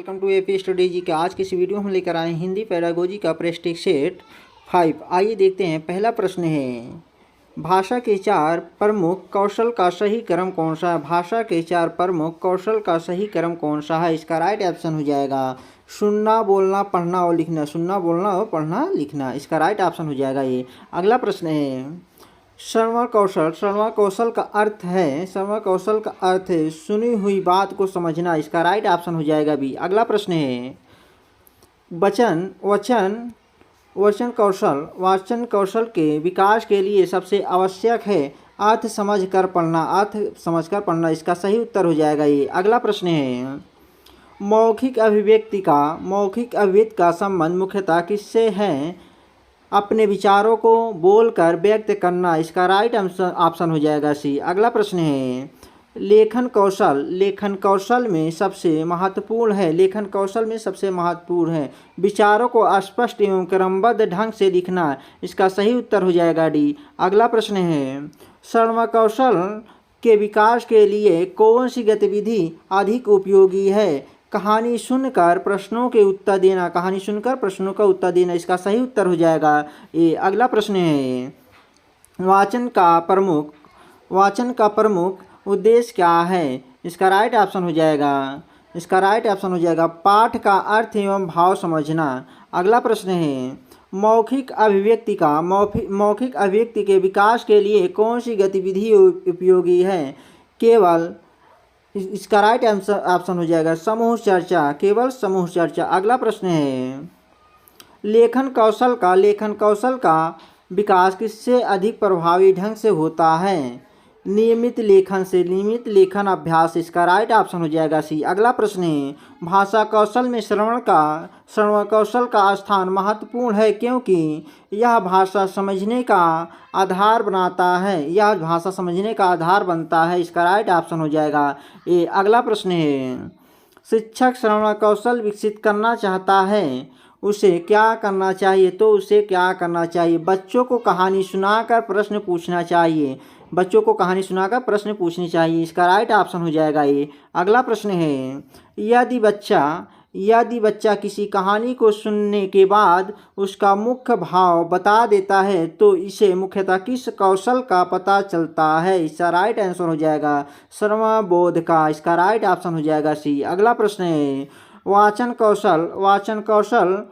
Welcome to AP study जी के। आज की इस वीडियो में हम लेकर आए हैं हिंदी पेडागोजी का प्रेस्टीज सेट 5। आइए देखते हैं। पहला प्रश्न है, भाषा के चार प्रमुख कौशल का सही क्रम कौन सा है? भाषा के चार प्रमुख कौशल का सही क्रम कौन सा है? इसका राइट ऑप्शन हो जाएगा सुनना, बोलना, पढ़ना और लिखना। सुनना, बोलना और पढ़ना लिखना, इसका राइट ऑप्शन हो जाएगा ये। अगला प्रश्न है, श्रवण कौशल। श्रवण कौशल का अर्थ है सुनी हुई बात को समझना। इसका राइट ऑप्शन हो जाएगा बी। अगला प्रश्न है, वचन कौशल के विकास के लिए सबसे आवश्यक है अर्थ समझकर पढ़ना। इसका सही उत्तर हो जाएगा ये। अगला प्रश्न है, मौखिक अभिव्यक्ति का संबंध मुख्यतः किससे है? अपने विचारों को बोलकर व्यक्त करना। इसका राइट ऑप्शन हो जाएगा सी। अगला प्रश्न है, लेखन कौशल में सबसे महत्वपूर्ण है विचारों को स्पष्ट एवं क्रमबद्ध ढंग से लिखना। इसका सही उत्तर हो जाएगा डी। अगला प्रश्न है, श्रवण कौशल के विकास के लिए कौन सी गतिविधि अधिक उपयोगी है? कहानी सुनकर प्रश्नों का उत्तर देना। इसका सही उत्तर हो जाएगा ये। अगला प्रश्न है, वाचन का प्रमुख उद्देश्य क्या है? इसका राइट ऑप्शन हो जाएगा पाठ का अर्थ एवं भाव समझना। अगला प्रश्न है, मौखिक अभिव्यक्ति के विकास के लिए कौन सी गतिविधि उपयोगी है? केवल इसका राइट ऑप्शन हो जाएगा समूह चर्चा। अगला प्रश्न है, लेखन कौशल का विकास किससे अधिक प्रभावी ढंग से होता है? नियमित लेखन अभ्यास। इसका राइट ऑप्शन हो जाएगा सी। अगला प्रश्न है, भाषा कौशल में श्रवण कौशल का स्थान महत्वपूर्ण है क्योंकि यह भाषा समझने का आधार बनता है। इसका राइट ऑप्शन हो जाएगा ये। अगला प्रश्न है, शिक्षक श्रवण कौशल विकसित करना चाहता है, उसे क्या करना चाहिए? बच्चों को कहानी सुनाकर प्रश्न पूछनी चाहिए। इसका राइट ऑप्शन हो जाएगा ये। अगला प्रश्न है, यदि बच्चा किसी कहानी को सुनने के बाद उसका मुख्य भाव बता देता है तो इसे मुख्यतः किस कौशल का पता चलता है? इसका राइट आंसर हो जाएगा श्रवण बोध का। इसका राइट ऑप्शन हो जाएगा सी। अगला प्रश्न है, वाचन कौशल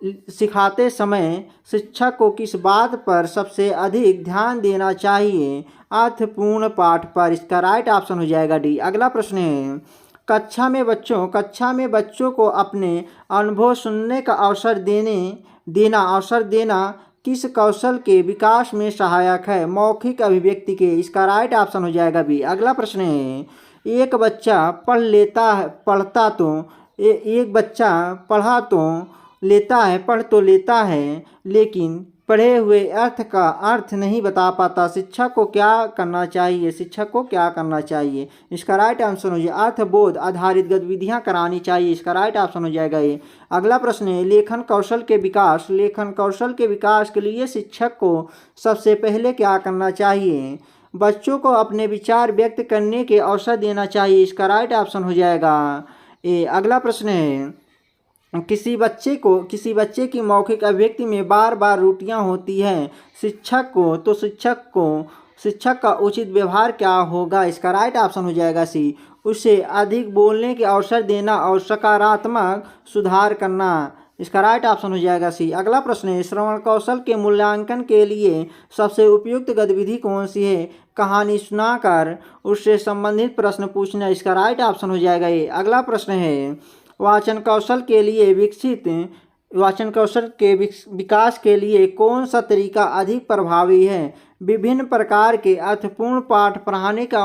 सिखाते समय शिक्षक को किस बात पर सबसे अधिक ध्यान देना चाहिए? अर्थपूर्ण पाठ पर। इसका राइट ऑप्शन हो जाएगा डी। अगला प्रश्न है, कक्षा में बच्चों को अपने अनुभव सुनने का अवसर देना किस कौशल के विकास में सहायक है? मौखिक अभिव्यक्ति के। इसका राइट ऑप्शन हो जाएगा बी। अगला प्रश्न है, एक बच्चा पढ़ तो लेता है लेकिन पढ़े हुए अर्थ का अर्थ नहीं बता पाता। शिक्षक को क्या करना चाहिए? इसका राइट आंसर हो जाएगा अर्थबोध आधारित गतिविधियां करानी चाहिए। इसका राइट ऑप्शन हो जाएगा ये। अगला प्रश्न है, लेखन कौशल के विकास के लिए शिक्षक को सबसे पहले क्या करना चाहिए? बच्चों को अपने विचार व्यक्त करने के अवसर देना चाहिए। इसका राइट ऑप्शन हो जाएगा ये। अगला प्रश्न है, किसी बच्चे की मौखिक अभिव्यक्ति में बार बार त्रुटियां होती हैं, शिक्षक का उचित व्यवहार क्या होगा? इसका राइट ऑप्शन हो जाएगा सी। उसे अधिक बोलने के अवसर देना और सकारात्मक सुधार करना। इसका राइट ऑप्शन हो जाएगा सी। अगला प्रश्न है, श्रवण कौशल के मूल्यांकन के लिए सबसे उपयुक्त गतिविधि कौन सी है? कहानी सुनाकर उससे संबंधित प्रश्न पूछना। इसका राइट ऑप्शन हो जाएगा ये। अगला प्रश्न है, वाचन कौशल के विकास के लिए कौन सा तरीका अधिक प्रभावी है? विभिन्न प्रकार के अर्थपूर्ण पाठ पढ़ने का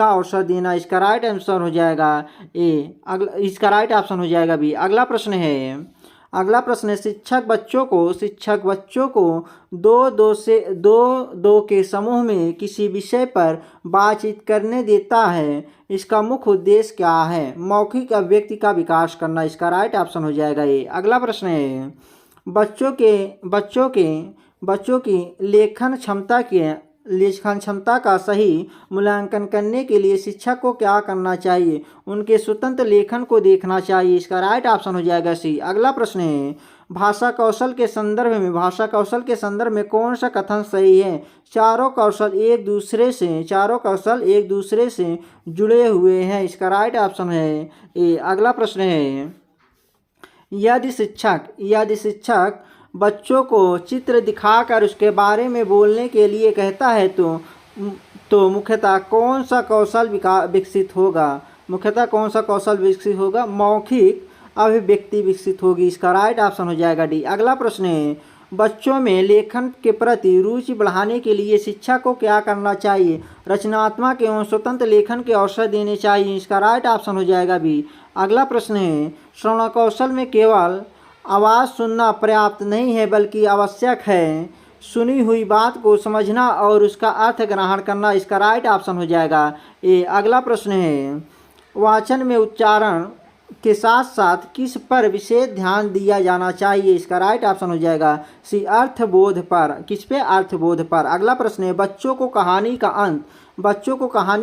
अवसर देना। इसका राइट आंसर हो जाएगा ए। इसका राइट ऑप्शन हो जाएगा बी। अगला प्रश्न है, शिक्षक बच्चों को दो के समूह में किसी विषय पर बातचीत करने देता है। इसका मुख्य उद्देश्य क्या है? मौखिक अभिव्यक्ति का विकास करना। इसका राइट ऑप्शन हो जाएगा ये। अगला प्रश्न है, बच्चों की लेखन क्षमता लेखन क्षमता का सही मूल्यांकन करने के लिए शिक्षक को क्या करना चाहिए? उनके स्वतंत्र लेखन को देखना चाहिए। इसका राइट ऑप्शन हो जाएगा सी। अगला प्रश्न है, भाषा कौशल के संदर्भ में कौन सा कथन सही है? चारों कौशल एक दूसरे से जुड़े हुए हैं। इसका राइट ऑप्शन है ए। अगला प्रश्न है, यदि शिक्षक बच्चों को चित्र दिखाकर उसके बारे में बोलने के लिए कहता है तो मुख्यतः कौन सा कौशल विकसित होगा? मौखिक अभिव्यक्ति विकसित होगी। इसका राइट ऑप्शन हो जाएगा डी। अगला प्रश्न है, बच्चों में लेखन के प्रति रुचि बढ़ाने के लिए शिक्षक को क्या करना चाहिए? रचनात्मक एवं स्वतंत्र लेखन के अवसर देने चाहिए। इसका राइट ऑप्शन हो जाएगा बी। अगला प्रश्न है, श्रवण कौशल में केवल आवाज़ सुनना पर्याप्त नहीं है बल्कि आवश्यक है सुनी हुई बात को समझना और उसका अर्थ ग्रहण करना। इसका राइट ऑप्शन हो जाएगा ए। अगला प्रश्न है, वाचन में उच्चारण के साथ साथ किस पर विशेष ध्यान दिया जाना चाहिए? इसका राइट ऑप्शन हो जाएगा सी, अर्थबोध पर। किस पे? अर्थबोध पर। अगला प्रश्न है, बच्चों को कहानी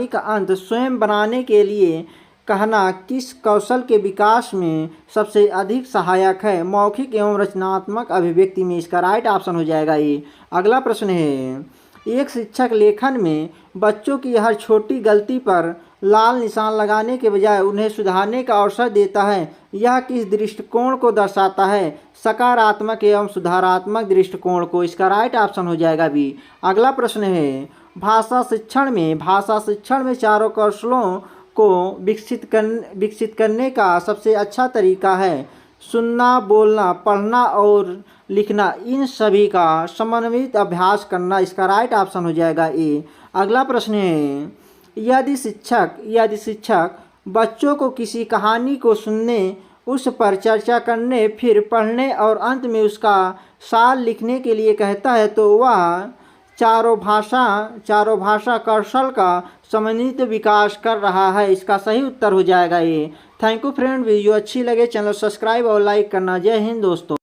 का अंत स्वयं बनाने के लिए कहना किस कौशल के विकास में सबसे अधिक सहायक है? मौखिक एवं रचनात्मक अभिव्यक्ति में। इसका राइट ऑप्शन हो जाएगा ए। अगला प्रश्न है, एक शिक्षक लेखन में बच्चों की हर छोटी गलती पर लाल निशान लगाने के बजाय उन्हें सुधारने का अवसर देता है। यह किस दृष्टिकोण को दर्शाता है? सकारात्मक एवं सुधारात्मक दृष्टिकोण को। इसका राइट ऑप्शन हो जाएगा बी। अगला प्रश्न है, भाषा शिक्षण में चारों कौशलों को विकसित करने का सबसे अच्छा तरीका है सुनना, बोलना, पढ़ना और लिखना। इन सभी का समन्वित अभ्यास करना। इसका राइट ऑप्शन हो जाएगा ए। अगला प्रश्न है, यदि शिक्षक बच्चों को किसी कहानी को सुनने, उस पर चर्चा करने, फिर पढ़ने और अंत में उसका सार लिखने के लिए कहता है तो वह चारों भाषा कौशल का समन्वित विकास कर रहा है। इसका सही उत्तर हो जाएगा ये। Thank you friend. वीडियो अच्छी लगे चैनल सब्सक्राइब और लाइक करना। जय हिंद दोस्तों।